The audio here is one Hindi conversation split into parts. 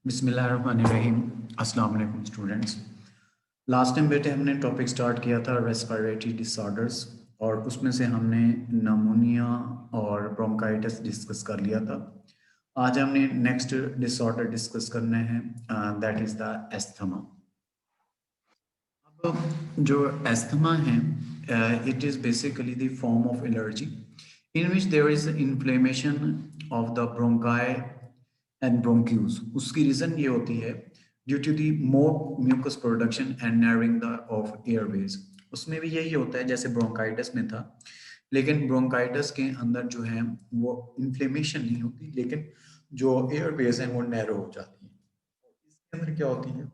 बिस्मिल्लाहिर्रहमानिर्रहीम। अस्सलाम वालेकुम स्टूडेंट्स। लास्ट टाइम बेटे हमने टॉपिक स्टार्ट किया था रेस्पिरेटरी डिसऑर्डर्स और उसमें से हमने नमोनिया और ब्रोंकाइटिस डिस्कस कर लिया था। आज हमने नेक्स्ट डिसऑर्डर डिस्कस करने हैं, दैट इज़ द एस्थमा। अब जो एस्थमा है, it is basically the form of allergy in which there is inflammation of the bronchi and bronchioles. उसकी रीज़न ये होती है due to the more mucus production and narrowing the of airways. उसमें भी यही होता है जैसे ब्रोंकाइटिस में था, लेकिन ब्रोंकाइटिस के अंदर जो है वो इन्फ्लेमेशन नहीं होती, लेकिन जो एयरवेज हैं वो नैरो हो जाती हैं। इसके अंदर क्या होती है,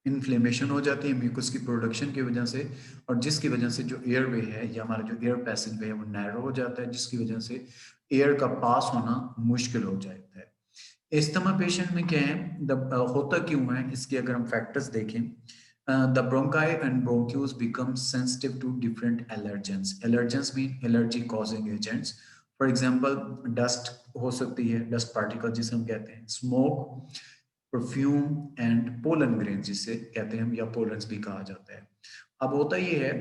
इन्फ्लेमेशन हो जाती है म्यूकस की प्रोडक्शन की वजह से, और जिसकी वजह से जो एयरवे है या हमारा जो एयर पैसेज वे है वो नैरो हो जाता है, जिसकी वजह से एयर का पास होना मुश्किल हो जाता है। एस्थमा पेशेंट में क्या है, होता क्यों है, इसके अगर हम फैक्टर्स देखें, the bronchi and bronchioles become sensitive to different allergens. Allergens mean allergy causing agents. For example dust हो सकती है, डस्ट पार्टिकल जिसे हम कहते हैं, smoke, perfume and pollen grain जिसे कहते हैं हम, या पोलन्स भी कहा जाता है। अब होता ये है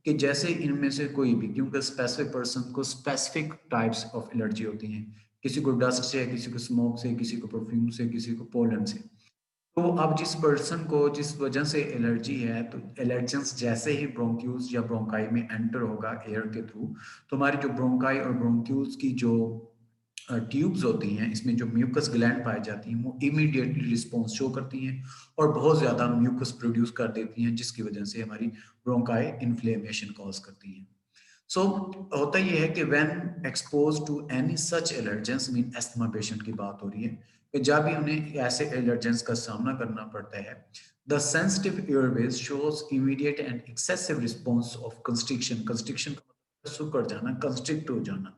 कि जैसे इनमें से कोई भी, क्योंकि स्पेसिफिक पर्सन को स्पेसिफिक टाइप्स ऑफ एलर्जी होती हैं, किसी को डस्ट से, किसी को स्मोक से, किसी को परफ्यूम से, किसी को पोलन से। तो अब जिस पर्सन को जिस वजह से एलर्जी है, तो एलर्जेंस जैसे ही ब्रोंक्यूल्स या ब्रोंकाई में एंटर होगा एयर के थ्रू, तो हमारी जो ब्रोंकाई और ब्रोंक्यूल्स की जो ट्यूब्स होती हैं, इसमें जो म्यूकस ग्लैंड पाई जाती हैं वो इमीडिएटली रिस्पॉन्स शो करती हैं और बहुत ज़्यादा म्यूकस प्रोड्यूस कर देती हैं, जिसकी वजह से हमारी ब्रोंकाई इन्फ्लेमेशन कॉज करती हैं। सो होता ये है कि when expose to any such allergens, mean asthma patient की बात हो रही है, कि जब भी उन्हें ऐसे एलर्जेंस का सामना करना पड़ता है, the sensitive airways shows immediate and excessive response of constriction. Constriction का मतलब सुकर जाना, कंस्ट्रिक्ट हो जाना।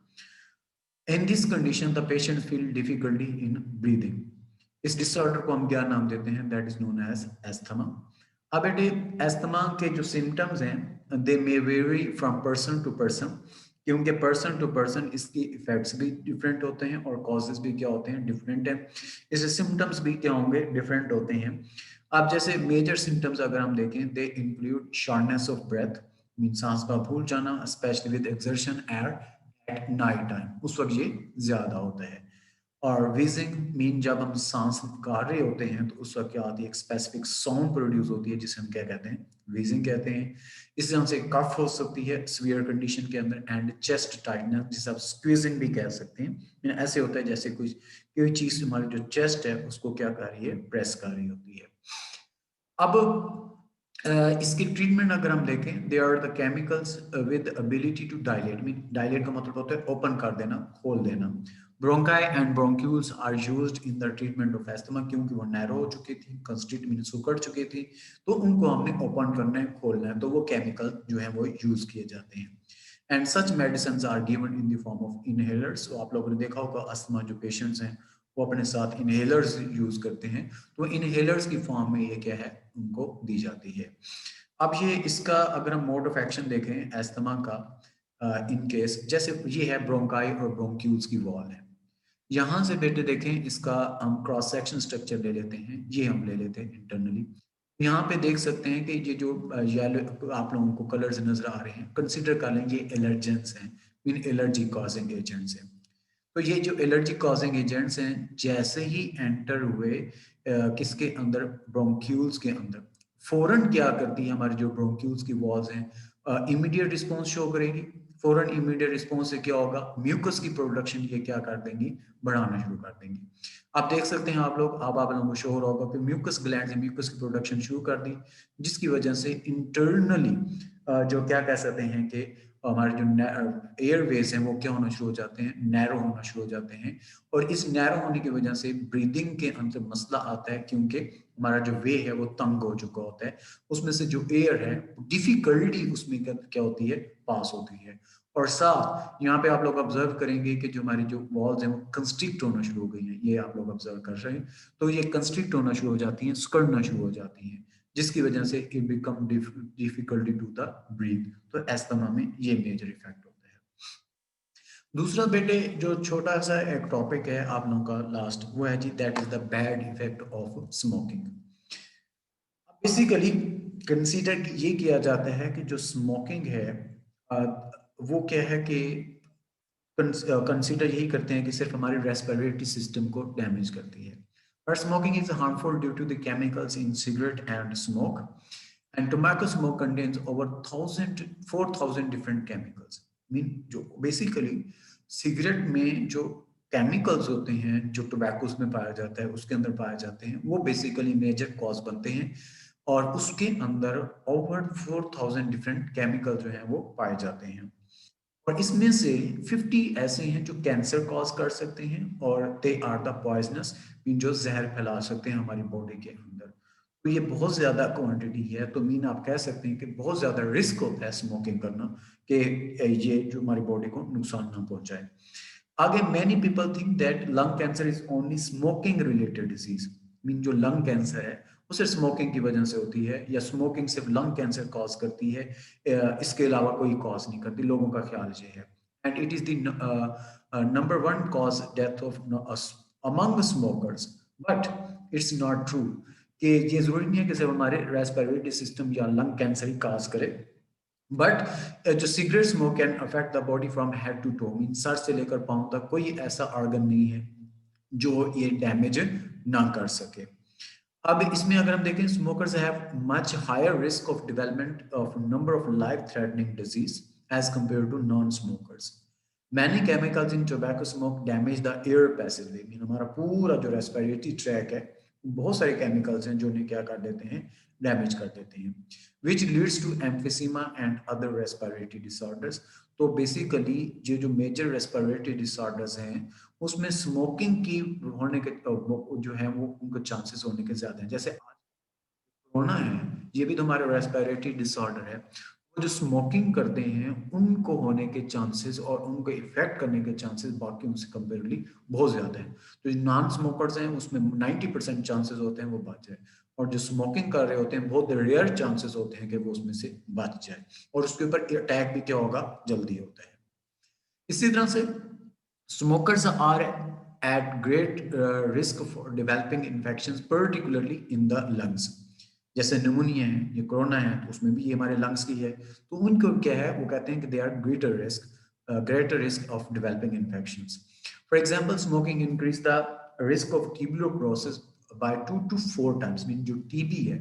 In this condition the patient feel difficulty in breathing. इस डिसऑर्डर को हम क्या नाम देते हैं, that is known as asthma. अब बेटे एस्थमा के जो सिम्टम्स हैं they may vary from person to person, क्योंकि पर्सन टू पर्सन इसकी इफेक्ट्स भी डिफरेंट होते हैं और कॉजेज भी क्या होते हैं, डिफरेंट है। इससे सिम्टम्स भी क्या होंगे, डिफरेंट होते हैं। अब जैसे मेजर सिम्टम्स अगर हम देखें, they include shortness of breath, mean सांस का फूल जाना, specially with exertion air at night time, उस वक्त ये ज्यादा होता है। और व्हीजिंग मीन जब हम सांस कर रहे होते हैं तो उस वक्त क्या आती है, एक स्पेसिफिक साउंड प्रोड्यूस होती है जिसे हम क्या कहते हैं, व्हीजिंग कहते हैं। इससे हमसे कफ हो सकती है सीवियर कंडीशन के अंदर, एंड चेस्ट टाइटनेस जिसे आप स्क्वीजिंग भी कह सकते हैं। ऐसे होता है जैसे कोई कोई चीज हमारी जो चेस्ट है उसको क्या कर रही है, प्रेस कर रही होती है। अब इसकी ट्रीटमेंट अगर हम देखें, they are the chemicals with ability to dilate, mean dilate का मतलब होता है ओपन कर देना, खोल देना। Bronchi and bronchioles are used in the treatment of asthma, क्योंकि वो नैरो हो चुकी थी, कंस्ट्रिक्ट मीन सुकड़ चुकी थी, तो उनको हमने ओपन करना है, खोलना है, तो वो केमिकल जो है वो यूज किए जाते हैं। And such medicine are given in the form of inhalers. तो आप लोगों ने देखा होगा अस्थमा जो पेशेंट्स हैं वो अपने साथ इनहेलर्स यूज करते हैं, तो इनहेलर्स की फॉर्म में ये क्या है, उनको दी जाती है। अब ये इसका अगर हम मोड ऑफ एक्शन देखें एस्थमा का, इन केस जैसे ये है ब्रोंकाई और ब्रोंक्यूल्स की वॉल है, यहाँ से बेटे देखें इसका हम क्रॉस सेक्शन स्ट्रक्चर ले लेते हैं, ये हम ले लेते हैं इंटरनली। यहाँ पे देख सकते हैं कि ये जो येलो आप लोगों को कलर्स नजर आ रहे हैं, कंसिडर कर लें ये एलर्जेंस हैं, मीन एलर्जी कॉजिंग एजेंट्स हैं। तो ये जो एलर्जी कॉजिंग एजेंट्स हैं जैसे ही एंटर हुए किसके अंदर, ब्रोंक्यूल्स के अंदर, फौरन क्या करती है हमारी जो ब्रोंक्यूल्स की वॉल्स हैं, इमीडिएट रिस्पॉन्स शो करेगी। फौरन इमीडिएट रिस्पॉन्स से क्या होगा, म्यूकस की प्रोडक्शन ये क्या कर देंगी, बढ़ाना शुरू कर देंगी। आप देख सकते हैं आप लोग, अब आप लोगों को शो हो रहा होगा कि म्यूकस ग्लैंड से म्यूकस की प्रोडक्शन शुरू कर दी, जिसकी वजह से इंटरनली जो क्या कह सकते हैं कि हमारे जो एयरवेज हैं वो क्या होना शुरू हो जाते हैं, नैरो होना शुरू हो जाते हैं। और इस नैरो होने की वजह से ब्रीदिंग के अंदर मसला आता है, क्योंकि हमारा जो वे है वो तंग हो चुका होता है, उसमें से जो एयर है डिफिकल्टी उसमें क्या होती है, पास होती है। और साथ यहाँ पे आप लोग ऑब्जर्व करेंगे कि जो हमारी जो वॉल्स हैं वो कंस्ट्रिक्ट होना शुरू हो गई हैं, ये आप लोग ऑब्जर्व कर रहे हैं, तो ये कंस्ट्रिक्ट होना शुरू हो जाती हैं, सिकुड़ना शुरू हो जाती हैं, जिसकी वजह से it become difficulty to the breath. तो एस्थमा में ये मेजर इफेक्ट होता है। दूसरा बेटे जो छोटा सा एक टॉपिक है आप लोगों का लास्ट, वो है जी that is the bad effect of smoking. Basically consider ये किया जाता है कि जो स्मोकिंग है अ, वो क्या है कि कंसीडर यही करते हैं कि सिर्फ हमारे रेस्पिरेटरी सिस्टम को डैमेज करती है। But smoking is harmful due to the chemicals in cigarette and smoke, and tobacco smoke contains over 4,000 different chemicals. Mean जो बेसिकली सिगरेट में जो केमिकल्स होते हैं जो टोबैको में पाया जाता है उसके अंदर पाए जाते हैं, वो बेसिकली मेजर कॉज बनते हैं, और उसके अंदर ओवर 4,000 डिफरेंट केमिकल जो हैं वो पाए जाते हैं। और इसमें से 50 ऐसे हैं जो कैंसर कॉज कर सकते हैं, और दे आर द पॉइजनस, जो जहर फैला सकते हैं हमारी बॉडी के अंदर। तो ये बहुत ज्यादा क्वांटिटी है, तो मीन आप कह सकते हैं कि बहुत ज्यादा रिस्क होता है स्मोकिंग करना, कि ये जो हमारी बॉडी को नुकसान ना पहुंचाए। आगे many people think that lung cancer is only smoking related disease. Mean जो लंग कैंसर है वो सिर्फ स्मोकिंग की वजह से होती है, या स्मोकिंग सिर्फ लंग कैंसर कॉज करती है, इसके अलावा कोई कॉज नहीं करती। लोगों का ख्याल ये है, and it is the number one cause death of among smokers. But it's not true कि ये जरूरी नहीं है कि सिर्फ हमारे रेस्पिरेटरी सिस्टम या लंग कैंसर ही कॉज करे। बट जो cigarette smoke can affect the body from head to toe, mean सर से लेकर पांव तक कोई ऐसा ऑर्गन नहीं है जो ये डैमेज ना कर सके। अब इसमें अगर हम देखें, smokers have much higher risk of development of number of life threatening disease as compare to non smokers. Many chemicals in tobacco smoke damage the air passageway, mean हमारा पूरा जो रेस्पिरेटरी ट्रैक है, बहुत सारे केमिकल्स हैं जो उन्हें क्या कर देते हैं, डैमेज कर देते हैं, which leads to emphysema and other respiratory disorders. तो बेसिकली ये जो मेजर रेस्पिरेटरी डिसऑर्डर्स हैं उसमें स्मोकिंग की होने के जो है वो उनको चांसेस होने के ज्यादा हैं। जैसे कोरोना है, ये भी तो हमारा रेस्पिरेटरी डिसऑर्डर है। वो जो स्मोकिंग करते हैं उनको होने के चांसेस और उनको इफेक्ट करने के चांसेस बाकी उनसे कंपेरेबली बहुत ज्यादा है। तो जो नॉन स्मोकर्स हैं उसमें 90% चांसेस होते हैं वो बच जाए, और जो स्मोकिंग कर रहे होते हैं बहुत रेयर चांसेस होते हैं कि वो उसमें से बच जाए, और उसके ऊपर अटैक भी क्या होगा, जल्दी होता है। इसी तरह से smokers are at great risk for developing infections particularly in the lungs। जैसे निमोनिया है, ये कोरोना है, तो उसमें भी ये हमारे लंग्स की है, तो उनको क्या है, वो कहते हैं कि they are greater risk of developing infections। For example, smoking increase the risk of tuberculosis by 2 to 4 times। Mean जो टीबी है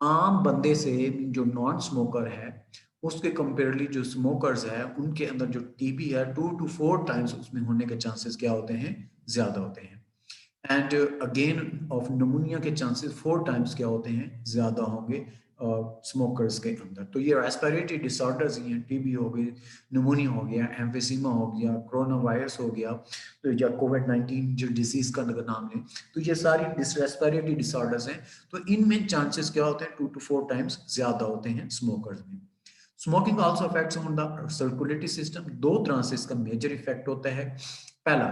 आम बंदे से, जो नॉन स्मोकर है उसके कंपेयरली जो स्मोकर्स है उनके अंदर जो टीबी है 2 to 4 टाइम्स उसमें होने के चांसेस क्या होते हैं, ज्यादा होते हैं। एंड अगेन ऑफ निमोनिया के चांसेस 4 टाइम्स क्या होते हैं, ज्यादा होंगे स्मोकर्स के अंदर। तो ये रेस्पिरेटरी डिसऑर्डर्स ही हैं, टीबी हो गई, निमोनिया हो गया, एम्फेसिमा हो गया, कोरोना वायरस हो गया, तो या कोविड-19 जो डिजीज का अगर नाम लें, तो ये सारी रेस्पिरेटरी डिसऑर्डर्स हैं। तो इनमें चांसेस क्या होते हैं, 2 to 4 टाइम्स ज्यादा होते हैं स्मोकर्स में। Smoking also affects on the circulatory system. दो तरह से इसका मेजर इफेक्ट होता है। पहला,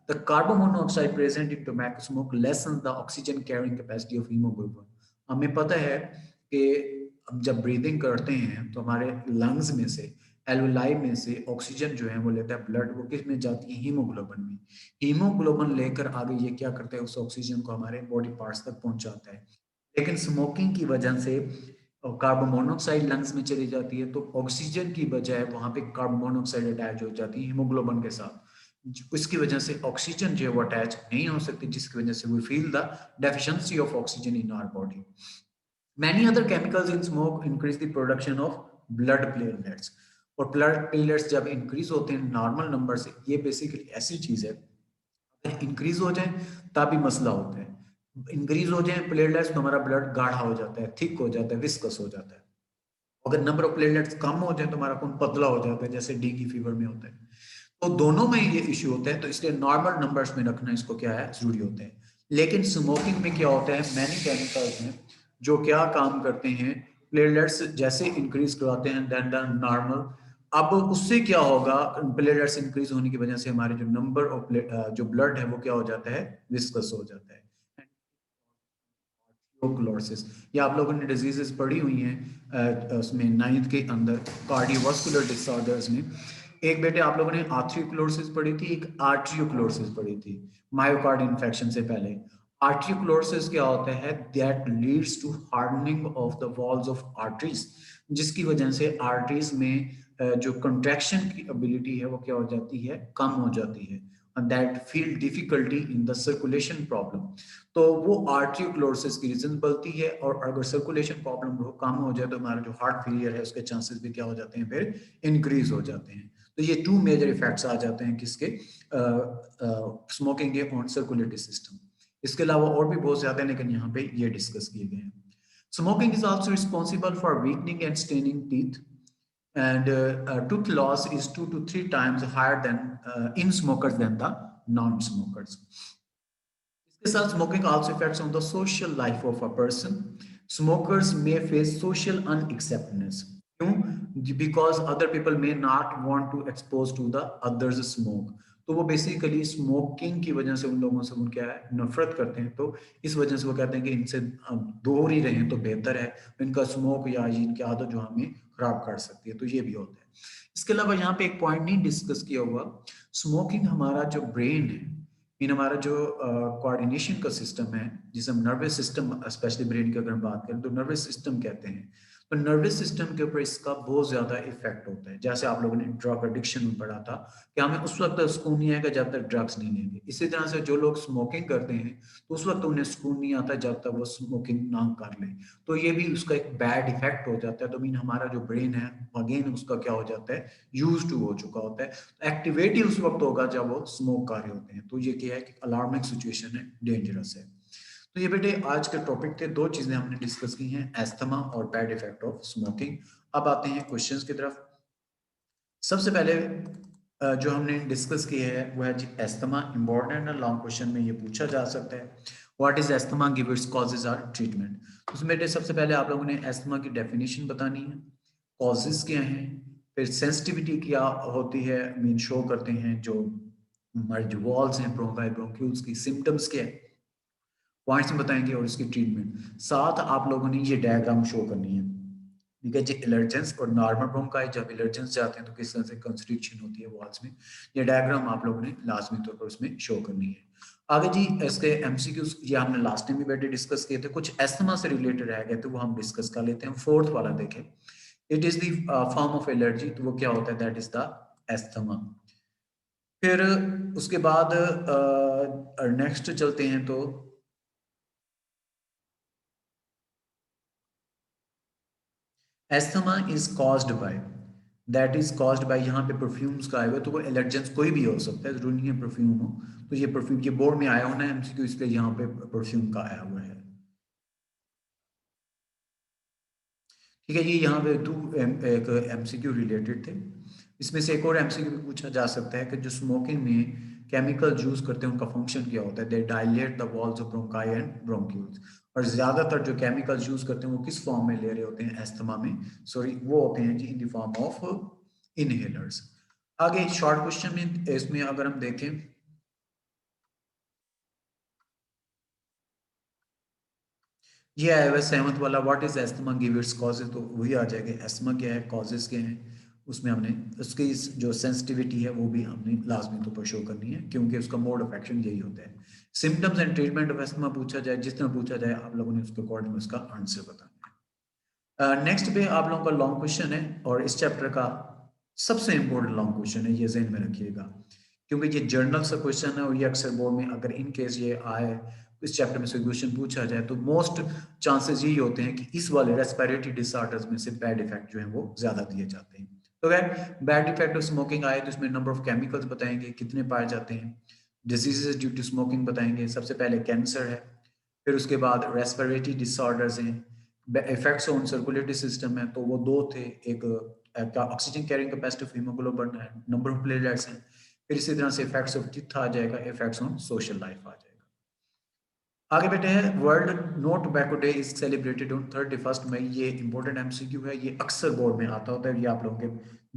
the carbon monoxide present in tobacco smoke lesson the oxygen carrying capacity of haemoglobin. हमें पता है कि हम जब ब्रीदिंग करते हैं तो हमारे लंग्स में से, एल्वेलाई में से ऑक्सीजन जो है वो लेता है ब्लड, वो किस में जाती है, हीमोग्लोबिन में। हीमोग्लोबिन लेकर आगे ये क्या करता है, उस ऑक्सीजन को हमारे बॉडी पार्ट्स तक पहुंचाता है। लेकिन स्मोकिंग की वजह से कार्बन मोनोऑक्साइड लंग्स में चली जाती है, तो ऑक्सीजन की बजाय वहां पे कार्बन मोनोऑक्साइड अटैच हो जाती है हीमोग्लोबिन के साथ। उसकी वजह से ऑक्सीजन जो है वो अटैच नहीं हो सकती, जिसकी वजह से we feel the deficiency of oxygen in our body. Many other chemicals in smoke increase the production of blood platelets. और ब्लड प्लेटलेट्स जब इंक्रीज होते हैं नॉर्मल नंबर से, ये बेसिकली ऐसी चीज है, इंक्रीज हो जाए तभी मसला होता है। इंक्रीज हो जाए प्लेटलेट्स तो हमारा ब्लड गाढ़ा हो जाता है, थिक हो जाता है, विस्कस हो जाता है। अगर नंबर ऑफ प्लेटलेट्स कम हो जाए तो हमारा खून पतला हो जाता है, जैसे डेंगू फीवर में होता है। तो दोनों में ये इश्यू होता है, तो इसलिए नॉर्मल नंबर्स में रखना इसको क्या है, जरूरी होता है। लेकिन स्मोकिंग में क्या होता है, मैनी केमिकल्स हैं जो क्या काम करते हैं, प्लेटलेट्स जैसे इंक्रीज करवाते हैं देन द नॉर्मल। अब उससे क्या होगा, प्लेटलेट्स इंक्रीज होने की वजह से हमारे जो नंबर ऑफ जो ब्लड है वो क्या हो जाता है, विस्कस हो जाता है। ट्यूबरकुलोसिस, ये आप लोगों ने डिजीजेस पढ़ी हुई हैं उसमें नाइन्थ के अंदर कार्डियोवास्कुलर डिसऑर्डर्स में। एक बेटे आप लोगों ने आर्थ्रियोक्लोसिस पढ़ी थी, एक आर्ट्रियोक्लोसिस पढ़ी थी मायोकार्ड इन्फेक्शन से पहले। आर्ट्रियोक्लोसिस क्या होता है? That leads to hardening of the walls of arteries, जिसकी वजह से आर्टरीज में जो कंट्रैक्शन की एबिलिटी है वो क्या हो जाती है? कम हो जाती है, and that feel difficulty in the circulation problem। तो वो आर्ट्रियोक्लोसिस की रीजन बनती है, और अगर सर्कुलेशन प्रॉब्लम कम हो जाए तो हमारा जो हार्ट फेलियर है उसके चांसेस भी क्या हो जाते हैं? फिर इंक्रीज हो जाते हैं। तो ये टू मेजर इफेक्ट्स आ जाते हैं किसके? स्मोकिंग के ऑन सर्कुलेटरी सिस्टम। इसके अलावा और भी बहुत ज्यादा है, लेकिन यहाँ पे ये डिस्कस किए गए हैं। Smoking is also responsible for weakening and staining teeth, and tooth loss is 2 to 3 times higher than in smokers than the non-smokers। इसके साथ smoking also affects on the social life of a person। Smokers may face social unacceptance। क्यों? Because other people may not want to expose to the others smoke। तो वो बेसिकली स्मोकिंग की वजह से उन लोगों से उन क्या है? नफरत करते हैं। तो इस वजह से वो कहते हैं कि इनसे दूर ही रहें तो बेहतर है, इनका स्मोक या इनकी आदत जो हमें खराब कर सकती है। तो ये भी होता है। इसके अलावा यहाँ पे एक पॉइंट नहीं डिस्कस किया हुआ, स्मोकिंग हमारा जो ब्रेन है, इन हमारा जो कोऑर्डिनेशन का सिस्टम है, जिसे हम नर्वस सिस्टम, स्पेशली ब्रेन की अगर हम बात करें तो नर्वस सिस्टम कहते हैं, तो नर्वस सिस्टम के ऊपर इसका बहुत ज्यादा इफेक्ट होता है। जैसे आप लोगों ने ड्रग एडिक्शन में पढ़ा था कि हमें उस वक्त तक सुकून नहीं आएगा जब तक ड्रग्स नहीं लेंगे। इसी तरह से जो लोग स्मोकिंग करते हैं तो उस वक्त उन्हें सुकून नहीं आता जब तक वो स्मोकिंग ना कर ले। तो ये भी उसका एक बैड इफेक्ट हो जाता है। तो मीन हमारा जो ब्रेन है अगेन उसका क्या हो जाता है? यूज टू हो चुका होता है। एक्टिवेट ही उस वक्त होगा जब वो स्मोक कर रहे होते हैं। तो ये क्या है कि अलार्मिंग सिचुएशन है, डेंजरस है। तो ये बेटे आज के टॉपिक थे, दो चीजें हमने डिस्कस की हैं, एस्थमा और बैड इफेक्ट ऑफ स्मोकिंग। अब आते हैं क्वेश्चंस की तरफ। सबसे पहले जो हमने डिस्कस किया है वो है जी एस्थमा। इंपॉर्टेंट है, लॉन्ग क्वेश्चन में ये पूछा जा सकता है। What is asthma, give its causes are treatment. उसमें बेटे सबसे पहले आप लोगों ने एस्थमा की डेफिनेशन बतानी है, कॉजेज क्या हैं, फिर सेंसिटिविटी क्या होती है, मीन शो करते हैं जो हमारे जो वॉल्स हैं ब्रोंकाई ब्रोंक्यूल्स की, सिम्टम्स क्या है, पॉइंट्स में बताएंगे, और इसकी ट्रीटमेंट। साथ आप लोगों ने ये डायग्राम शो करनी है, ठीक है जी। एलर्जेंस और नॉर्मल ब्रोंकाई, जब एलर्जेंस जाते हैं तो किस तरह से कंस्ट्रिक्शन होती है वॉल्स में, ये डायग्राम आप लोगों ने लाजमी तौर पर उसमें शो करनी है। आगे जी इसके एमसीक्यूज ये हमने लास्ट टाइम भी बैठे डिस्कस किए थे, कुछ एस्थमा से रिलेटेड रह गए तो वो हम डिस्कस कर लेते हैं। फोर्थ वाला देखें, it is the form of allergy, तो वो क्या होता है? That is the asthma. फिर उसके बाद नेक्स्ट चलते हैं तो asthma is caused by, that is caused by, यहाँ पे परफ्यूम्स का आएगा तो वो एलर्जेंस कोई भी हो सकता है, जरूरी नहीं है परफ्यूम हो। तो ये परफ्यूम ये बोर्ड में आया होना है एमसीक्यू, इसलिए यहाँ पे परफ्यूम का आया हुआ है। ठीक है, ये यहाँ पे एक एमसीक्यू रिलेटेड थे। इसमें से एक और एमसीक्यू भी पूछा जा सकता है कि जो स्मोकिंग में केमिकल यूज करते हैं उनका फंक्शन क्या होता है? They dilate the walls of bronchi and bronchioles. और ज्यादातर जो केमिकल यूज करते हैं वो किस फॉर्म में ले रहे होते हैं एस्थमा में? सॉरी, वो होते हैं जी in the form of inhalers. आगे शॉर्ट क्वेश्चन में इसमें अगर हम देखें, ये आया हुआ सेवंथ वाला, what is asthma, give its causes, तो वही आ जाएगा। एस्थमा क्या है, कॉजेज क्या हैं, उसमें हमने उसकी जो सेंसिटिविटी है वो भी हमने लाजमी तौर पर शो करनी है, क्योंकि उसका मोड ऑफ एक्शन यही होता है। Symptoms and treatment of asthma पूछा जाए, जिस तरह पूछा जाए आप लोगों ने उसके अकॉर्डिंग उसका आंसर बताना है। नेक्स्ट पे आप लोगों का लॉन्ग क्वेश्चन है, और इस चैप्टर का सबसे इंपॉर्टेंट लॉन्ग क्वेश्चन है, ये जहन में रखिएगा, क्योंकि ये जर्नल सा क्वेश्चन है और ये अक्सर बोर्ड में अगर इन केस ये आए, इस चैप्टर में से क्वेश्चन पूछा जाए तो मोस्ट चांसेस यही होते हैं कि इस वाले रेस्पिरेटरी डिसऑर्डर्स में से बैड इफेक्ट जो है वो ज्यादा दिए जाते हैं। तो अगर बैड इफेक्ट ऑफ स्मोकिंग आए तो इसमें नंबर ऑफ केमिकल्स बताएंगे कितने पाए जाते हैं, डिजीजेस ड्यू टू स्मोकिंग बताएंगे, सबसे पहले कैंसर है, फिर उसके बाद रेस्पिरेटरी डिसऑर्डर्स हैं, इफेक्ट्स ऑन सर्कुलेटरी सिस्टम है, तो वो दो थे, एक oxygen carrying capacity of haemoglobin है, नंबर ऑफ प्लेटलेट्स हैं, फिर इसी तरह से इफेक्ट्स ऑफ टिथ आ जाएगा, इफेक्ट्स ऑन सोशल लाइफ आ जाएगा। आगे बेटे है world no tobacco day is celebrated on 31 May. ये इंपॉर्टेंट एमसीक्यू है, ये अक्सर बोर्ड में आता होता है, ये आप लोगों के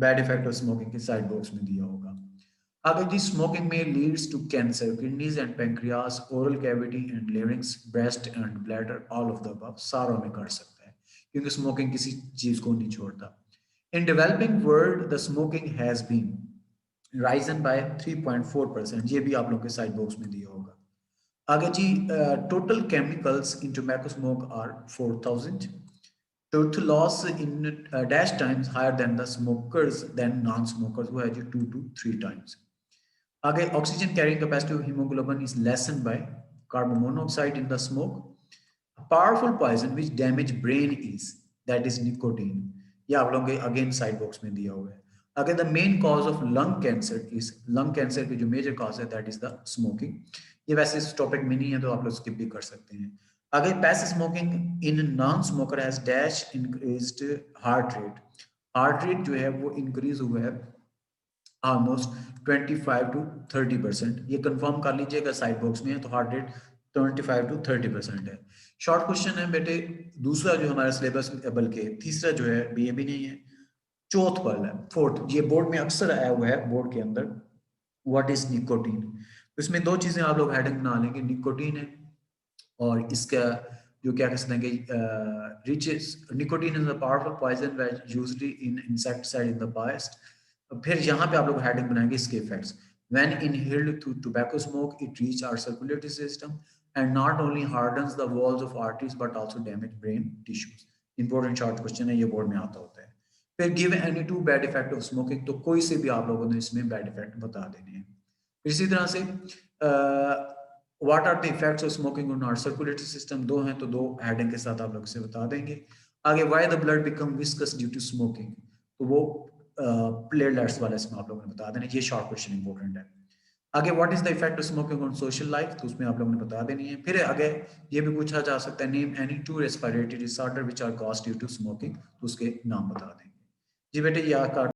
बैड इफेक्ट ऑफ स्मोकिंग के साइड बॉक्स में दिया होगा। आगे जी स्मोकिंग में leads to cancer, kidneys and pancreas, oral cavity and larynx, breast and bladder, all of the above, सारों में कर सकता है, क्योंकि स्मोकिंग किसी चीज को नहीं छोड़ता। In developing world the smoking has been, risen by 3.4%, ये भी आप लोगों के साइड बॉक्स में दिया होगा। आगे जी, total chemicals in tobacco smoke are 4000, total loss in dash times higher than the smokers than non smokers, वो है जी 2 to 3 times। आगे, oxygen carrying capacity of haemoglobin is lessen by carbon monoxide in the smoke. Powerful poison which damage brain is, that is nicotine, ये आप लोगों के अगेन साइड बॉक्स में दिया हुआ है। अगर the main cause of lung cancer is, lung cancer की जो मेजर कॉज है दैट इज द स्मोकिंग। ये वैसे इस टॉपिक में नहीं है तो आप लोग स्किप भी कर सकते हैं। अगर passive smoking in non smoker has dash increased heart rate, heart rate जो है वो इंक्रीज हुआ है ऑलमोस्ट 25 to 30%, ये कंफर्म कर लीजिएगा साइड बॉक्स में है तो हार्ट रेट 25 to 30% है। शॉर्ट क्वेश्चन है बेटे, दूसरा जो हमारा सिलेबस, बल्कि तीसरा जो है ये भी नहीं है, चौथ वाला है, फोर्थ, ये बोर्ड में अक्सर आया हुआ है बोर्ड के अंदर, व्हाट इज निकोटीन। तो इसमें दो चीजें आप लोग हेडिंग बना लेंगे, निकोटीन है और इसका जो क्या कहते हैं कि riches, nicotine is a powerful poison that usually in insecticide in the past. फिर यहाँ पे आप लोग हेडिंग बनाएंगे इसके effects, when inhaled through tobacco smoke it reach our circulatory system and not only hardens the walls of arteries but also damage brain tissues. Important short question है, ये बोर्ड में आता होता है। फिर give any two bad effect of smoking, तो कोई से भी आप लोगों ने इसमें बैड इफेक्ट बता देने हैं। इसी तरह से what are the effects of smoking on our circulatory system, दो हैं तो दो हेडिंग के साथ आप लोग से बता देंगे। आगे, why the blood become viscous due to smoking, तो वो प्लेटलेट्स वाले इसमें आप लोगों ने बता देना, ये शॉर्ट क्वेश्चन इंपॉर्टेंट है। आगे, what is the effect of smoking on social life, तो उसमें आप लोगों ने बता देनी है। फिर आगे ये भी पूछा जा सकता है, name any two respiratory disorder which are caused due to smoking, तो उसके नाम बता देंगे। जी बेटे, ये आपका